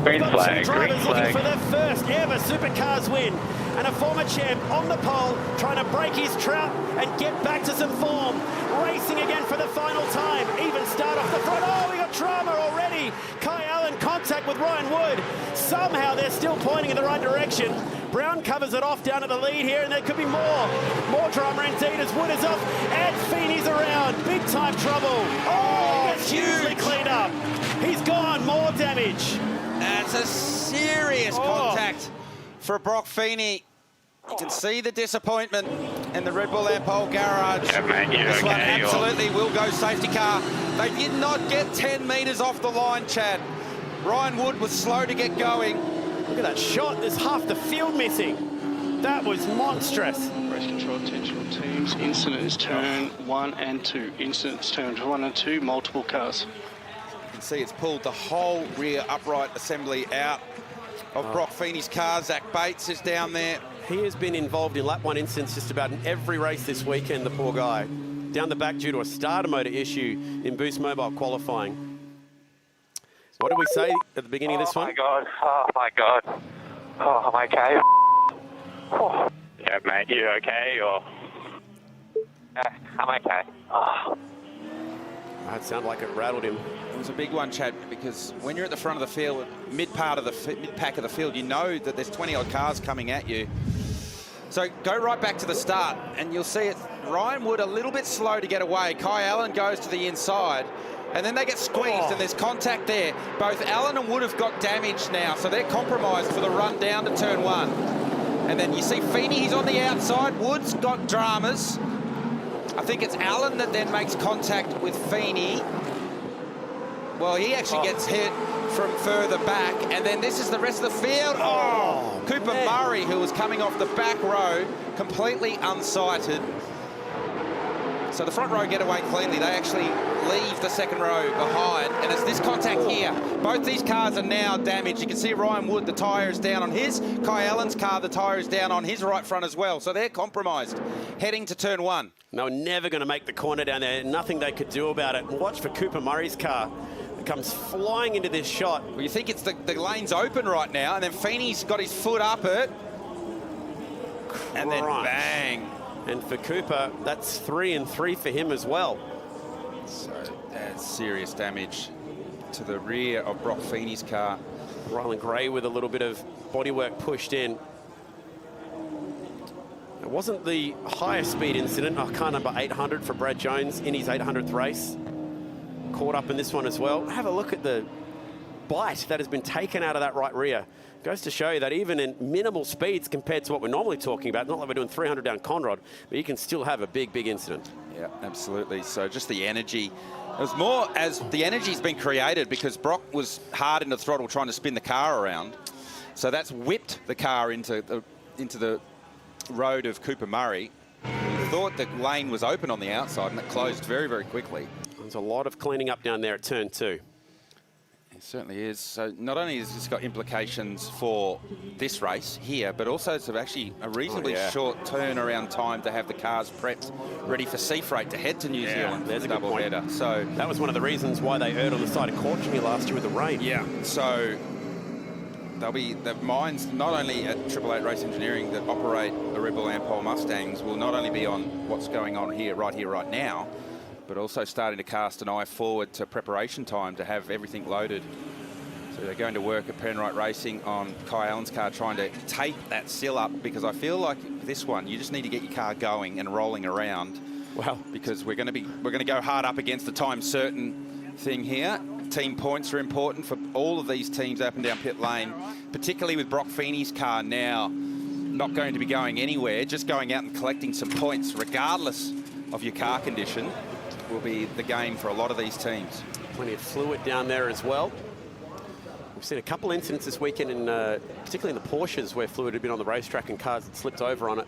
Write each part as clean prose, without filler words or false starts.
Green flag, two drivers green flag. looking for their first ever Supercars win. And a former champ on the pole, trying to break his trout and get back to some form. Racing again for the final time. Even start off the front. Oh, we got drama already. Kai Allen contact with Ryan Wood. Somehow they're still pointing in the right direction. Brown covers it off down at the lead here, and there could be more. More drama indeed as Wood is off. And Feeney's around. Big time trouble. Oh, it's hugely cleaned up. He's gone. More damage. That's a serious contact for Brock Feeney. You can see the disappointment in the Red Bull Ampol garage. Yeah, mate, This one okay, absolutely will go safety car. They did not get 10 metres off the line, Chad. Ryan Wood was slow to get going. Look at that shot. There's half the field missing. That was monstrous. Race control attention teams. Incident is turn 1 and 2. Incident is turn 1 and 2. Multiple cars. You can see it's pulled the whole rear upright assembly out of Brock Feeney's car. Zach Bates is down there. He has been involved in lap 1 incidents just about in every race this weekend, the poor guy. Down the back due to a starter motor issue in Boost Mobile qualifying. What did we say at the beginning of this one? Oh my god. Oh, I'm okay. Oh. Yeah, mate, you okay, or? I'm okay. Oh. That sounded like it rattled him. It was a big one, Chad, because when you're at the front of the field, mid pack of the field, you know that there's 20-odd cars coming at you. So go right back to the start, and you'll see it. Ryan Wood a little bit slow to get away. Kai Allen goes to the inside, and then they get squeezed, and there's contact there. Both Allen and Wood have got damage now, so they're compromised for the run down to turn 1. And then you see Feeney, he's on the outside. Wood's got dramas. I think it's Allen that then makes contact with Feeney. Well, he actually gets hit from further back, and then this is the rest of the field. Cooper Murray, who was coming off the back row, completely unsighted. So the front row get away cleanly. They actually leave the second row behind, and it's this contact here. Both these cars are now damaged. You can see Ryan Wood, the tyre is down on his. Kai Allen's car, the tyre is down on his right front as well. So they're compromised, heading to turn 1. They were never going to make the corner down there. Nothing they could do about it. And watch for Cooper Murray's car. It comes flying into this shot. Well, you think it's the lane's open right now, and then Feeney's got his foot up it. And then bang. And for Cooper, that's 3 and 3 for him as well. So that's serious damage to the rear of Brock Feeney's car. Rylan Gray with a little bit of bodywork pushed in. It wasn't the highest speed incident. Car number 800 for Brad Jones in his 800th race. Caught up in this one as well. Have a look at the bite that has been taken out of that right rear. Goes to show you that even in minimal speeds compared to what we're normally talking about, not like we're doing 300 down Conrod, but you can still have a big, big incident. Yeah, absolutely. So just the energy. It was more as the energy's been created because Brock was hard in the throttle trying to spin the car around. So that's whipped the car into the road of Cooper Murray. He thought the lane was open on the outside, and it closed very, very quickly. There's a lot of cleaning up down there at turn 2. It certainly is. So not only has this got implications for this race here, but also it's actually a reasonably short turnaround time to have the cars prepped, ready for sea freight to head to New Zealand. There's a double good point. header. So that was one of the reasons why they erred on the side of caution here last year with the rain. Yeah. So they'll be the minds not only at 888 Race Engineering that operate the Red Bull Ampol Mustangs will not only be on what's going on here, right now, but also starting to cast an eye forward to preparation time to have everything loaded. So they're going to work at Penrite Racing on Kai Allen's car, trying to tape that sill up, because I feel like this one, you just need to get your car going and rolling around. Well, because we're going to go hard up against the time certain thing here. Team points are important for all of these teams up and down pit lane, particularly with Brock Feeney's car now not going to be going anywhere, just going out and collecting some points, regardless of your car condition, will be the game for a lot of these teams. Plenty of fluid down there as well. We've seen a couple incidents this weekend, particularly in the Porsches, where fluid had been on the racetrack and cars had slipped over on it.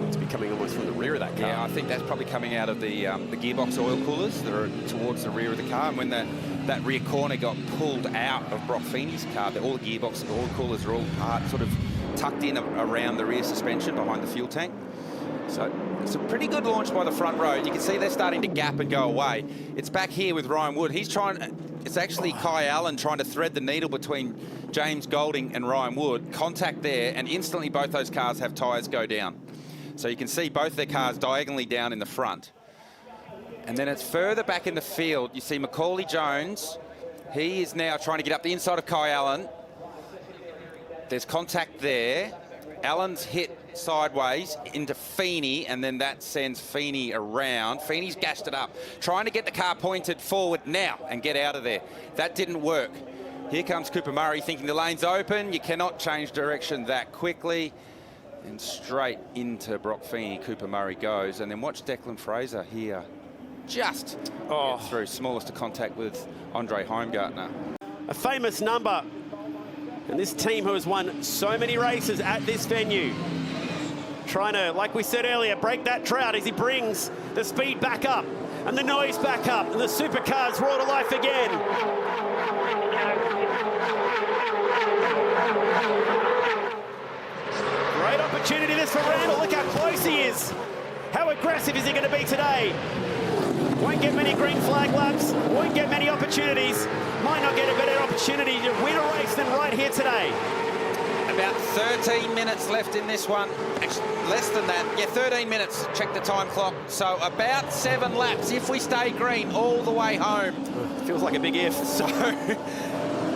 It's becoming almost from the rear of that car. Yeah, I think that's probably coming out of the gearbox oil coolers that are towards the rear of the car. And when that rear corner got pulled out of Brock Feeney's car, all the gearbox and oil coolers are all sort of tucked in around the rear suspension behind the fuel tank. So it's a pretty good launch by the front row. You can see they're starting to gap and go away. It's back here with Ryan Wood. He's trying, it's actually Kai Allen trying to thread the needle between James Golding and Ryan Wood. Contact there, and instantly both those cars have tyres go down. So you can see both their cars diagonally down in the front. And then it's further back in the field. You see Macaulay Jones. He is now trying to get up the inside of Kai Allen. There's contact there. Allen's hit sideways into Feeney, and then that sends Feeney around. Feeney's gashed it up, trying to get the car pointed forward now and get out of there. That didn't work. Here comes Cooper Murray thinking the lane's open. You cannot change direction that quickly. And straight into Brock Feeney, Cooper Murray goes. And then watch Declan Fraser here. Just get through, smallest of contact with Andre Heimgartner. A famous number. And this team who has won so many races at this venue, trying to, like we said earlier, break that drought as he brings the speed back up and the noise back up, and the supercars roar to life again. Great opportunity this for Randall. Look how close he is. How aggressive is he going to be today? Won't get many green flag laps, won't get many opportunities, might not get a better opportunity to win a race than right here today. About 13 minutes left in this one. Actually, less than that. Yeah, 13 minutes. Check the time clock. So about 7 laps if we stay green all the way home. Feels like a big if. So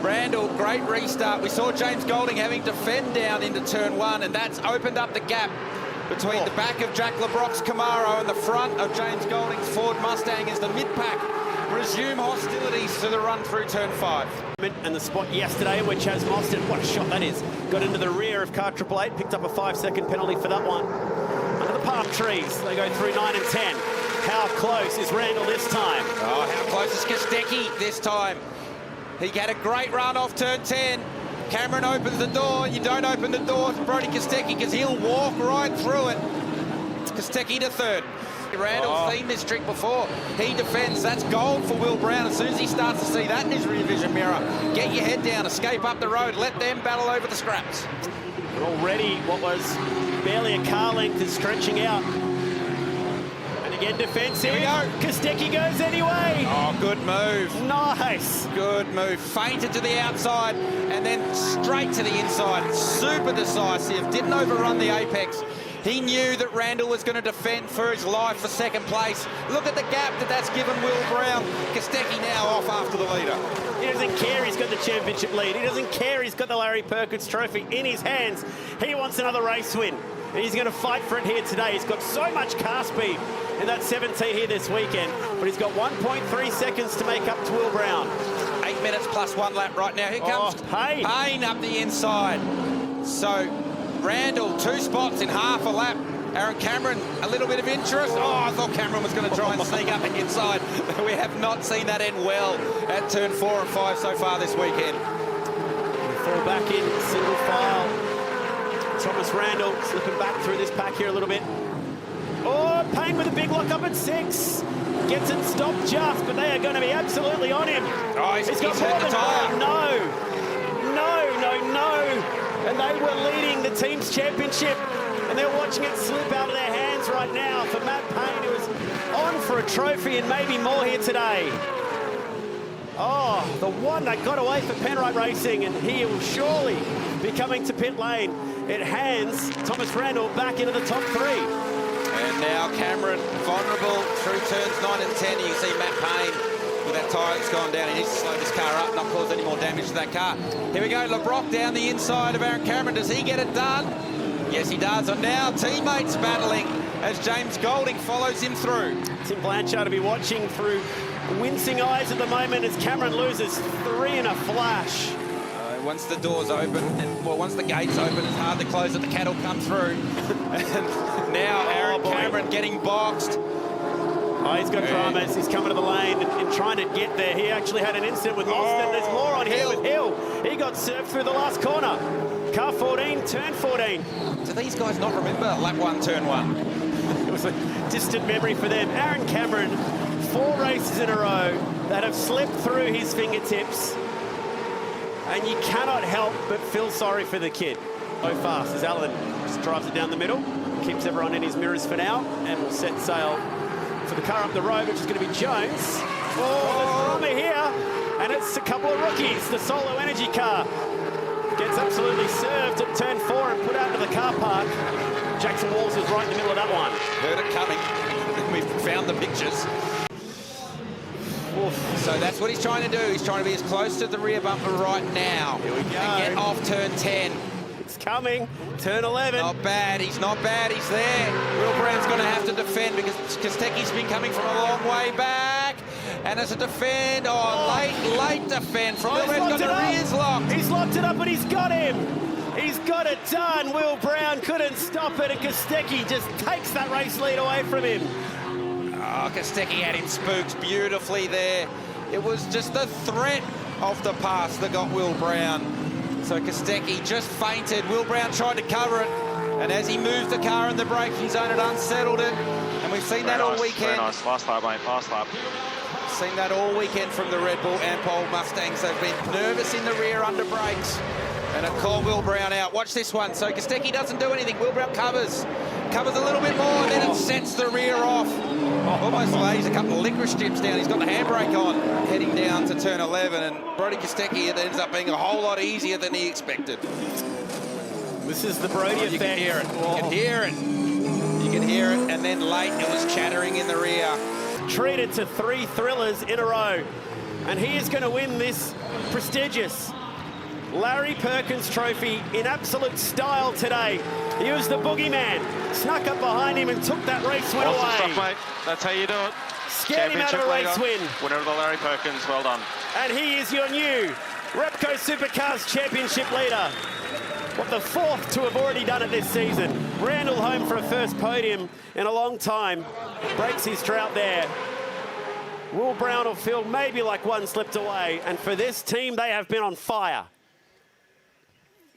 Randall, great restart. We saw James Golding having to fend down into turn 1, and that's opened up the gap between the back of Jack LeBrock's Camaro and the front of James Golding's Ford Mustang as the mid-pack resume hostilities to the run through turn 5. And the spot yesterday where Chaz Mostert, what a shot that is, got into the rear of car 888, picked up a 5-second penalty for that one. Under the palm trees, they go through 9 and 10. How close is Randall this time? Oh, how close is Kostecki this time? He had a great run off turn 10. Cameron opens the door. You don't open the door to Brodie Kostecki because he'll walk right through it. Kostecki to third. Randall's seen this trick before. He defends. That's gold for Will Brown. As soon as he starts to see that in his rear vision mirror, get your head down, escape up the road, let them battle over the scraps. But already what was barely a car length is stretching out. And again defensive. Here we go. Kostecki goes anyway. Oh, good move. Nice. Good move. Fainted to the outside and then straight to the inside. Super decisive. Didn't overrun the apex. He knew that Randall was going to defend for his life for second place. Look at the gap that's given Will Brown. Kostecki now off after the leader. He doesn't care he's got the championship lead. He doesn't care he's got the Larry Perkins trophy in his hands. He wants another race win. And he's going to fight for it here today. He's got so much car speed in that 17 here this weekend. But he's got 1.3 seconds to make up to Will Brown. 8 minutes plus 1 lap right now. Here comes Payne up the inside. So Randall, 2 spots in half a lap. Aaron Cameron, a little bit of interest. Oh, I thought Cameron was going to try and sneak up the inside. We have not seen that end well at turn 4 and 5 so far this weekend. Fall back in, single file. Thomas Randall slipping back through this pack here a little bit. Oh, Payne with a big lock up at 6. Gets it stopped just, but they are going to be absolutely on him. Oh, he's got more than one. No. And they were leading the team's championship, and they're watching it slip out of their hands right now for Matt Payne, who is on for a trophy and maybe more here today. Oh, the one that got away for Penrite Racing, and he will surely be coming to pit lane. It hands Thomas Randall back into the top 3. And now Cameron vulnerable through turns 9 and 10. You can see Matt Payne with that tyre that's gone down. He needs to slow this car up, not cause any more damage to that car. Here we go, LeBrock down the inside of Aaron Cameron. Does he get it done? Yes, he does. And now teammates battling as James Golding follows him through. Tim Blanchard to be watching through wincing eyes at the moment as Cameron loses 3 in a flash. Once the doors open, and well, once the gates open, it's hard to close it. The cattle come through. And now Aaron Cameron getting boxed. Oh, he's got dramas. He's coming to the lane and trying to get there. He actually had an incident with Mostert. There's more on here with Hill. He got served through the last corner. Car 14, turn 14. Do these guys not remember lap 1, turn 1? It was a distant memory for them. Aaron Cameron, 4 races in a row that have slipped through his fingertips. And you cannot help but feel sorry for the kid. So fast as Allen just drives it down the middle. keeps everyone in his mirrors for now, and will set sail for the car up the road, which is going to be Jones. Oh, there's drama here, and it's a couple of rookies. The Solo Energy car gets absolutely served at turn 4 and put out to the car park. Jackson Walls is right in the middle of that one. Heard it coming. We've found the pictures. Oof. So that's what he's trying to do. He's trying to be as close to the rear bumper right now. Here we go. And get off turn 10. It's coming. Turn 11. Not bad. He's not bad. He's there. Will Brown's going to have to defend because Kostecki's been coming from a long way back. And it's a defend. Late defend from Will Brown's got the rears locked. He's locked it up and he's got him. He's got it done. Will Brown couldn't stop it, and Kostecki just takes that race lead away from him. Oh, Kostecki had him spooked beautifully there. It was just the threat of the pass that got Will Brown. So Kostecki just fainted. Will Brown tried to cover it, and as he moved the car in the braking zone, it unsettled it. And we've seen that all weekend. Very nice. Last lap, mate. Last lap. Seen that all weekend from the Red Bull Ampol Mustangs. They've been nervous in the rear under brakes, and it called Will Brown out. Watch this one. So Kostecki doesn't do anything. Will Brown covers a little bit more, and then it sets the rear off. Almost lays a couple of licorice chips down. He's got the handbrake on, heading down to turn 11, and Brody Kostecki, it ends up being a whole lot easier than he expected. This is the Brody effect. You can hear it. You can hear it. You can hear it, and then late it was chattering in the rear. Treated to 3 thrillers in a row, and he is going to win this prestigious Larry Perkins Trophy in absolute style today. He was the boogeyman, snuck up behind him and took that race win away. Awesome stuff, mate. That's how you do it. Scared him out of a race win. Winner of the Larry Perkins, well done. And he is your new Repco Supercars Championship leader. What, the 4th to have already done it this season. Randall home for a first podium in a long time. Breaks his drought there. Will Brown will feel maybe like one slipped away. And for this team, they have been on fire.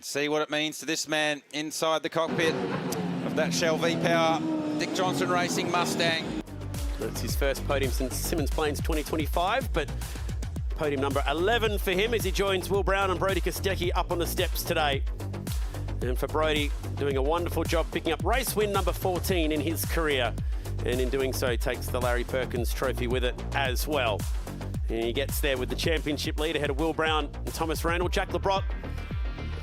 See what it means to this man inside the cockpit of that Shell V-Power Dick Johnson Racing Mustang. That's his first podium since Simmons Plains 2025, but podium number 11 for him as he joins Will Brown and Brody Kostecki up on the steps today. And for Brody, doing a wonderful job picking up race win number 14 in his career. And in doing so, takes the Larry Perkins Trophy with it as well. And he gets there with the championship lead ahead of Will Brown and Thomas Randall. Jack LeBrock,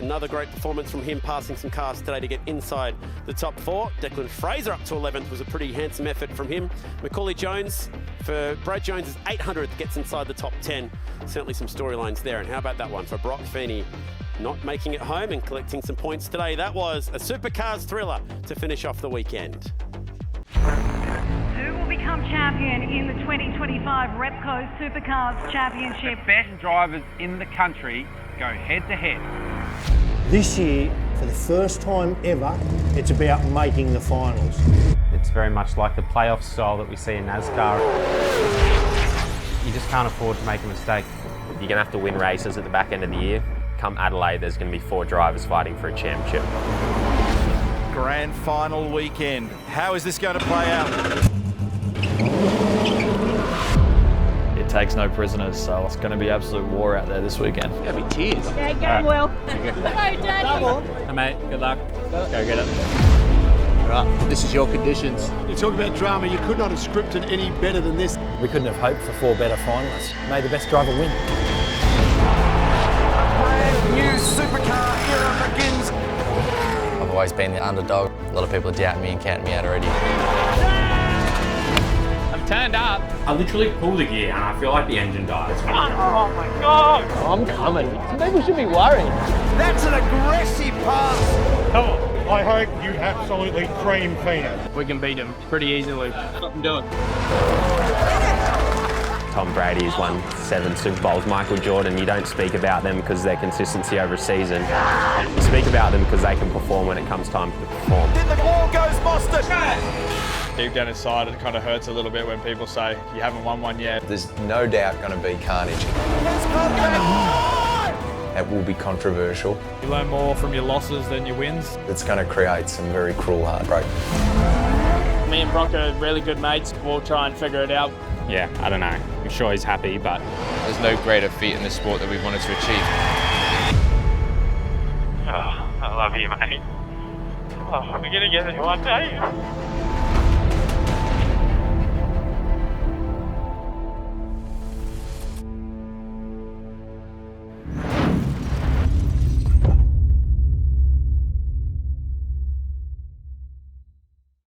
another great performance from him, passing some cars today to get inside the top 4. Declan Fraser up to 11th was a pretty handsome effort from him. Macaulay Jones, for Brad Jones' 800th, gets inside the top 10. Certainly some storylines there. And how about that one for Brock Feeney? Not making it home and collecting some points today. That was a Supercars thriller to finish off the weekend. Who will become champion in the 2025 Repco Supercars Championship? The best drivers in the country go head-to-head. This year, for the first time ever, it's about making the finals. It's very much like the playoff style that we see in NASCAR. You just can't afford to make a mistake. You're going to have to win races at the back end of the year. Come Adelaide, there's going to be 4 drivers fighting for a championship. Grand final weekend. How is this going to play out? It takes no prisoners, so it's going to be absolute war out there this weekend. It's going to be tears. Yeah, going well. Go, Daddy. Hey mate, good luck. Go get it. Right, this is your conditions. You talk about drama, you could not have scripted any better than this. We couldn't have hoped for 4 better finalists. May the best driver win. New supercar era begins. I've always been the underdog. A lot of people are doubting me and counting me out already. I'm turned up. I literally pulled the gear and I feel like the engine died. Oh my God! I'm coming. Some people should be worried. That's an aggressive pass. Come on. I hope you absolutely cream Fina. We can beat him pretty easily. Stop and do it. Tom Brady has won 7 Super Bowls. Michael Jordan, you don't speak about them because of their consistency over a season. You speak about them because they can perform when it comes time to perform. Then the ball goes Boston. Deep down inside, it kind of hurts a little bit when people say you haven't won one yet. There's no doubt going to be carnage. It will be controversial. You learn more from your losses than your wins. It's going to create some very cruel heartbreak. Me and Brock are really good mates. We'll try and figure it out. Yeah, I don't know. I'm sure he's happy, but There's no greater feat in this sport that we've wanted to achieve. Oh, I love you, mate. we're going to get there one day.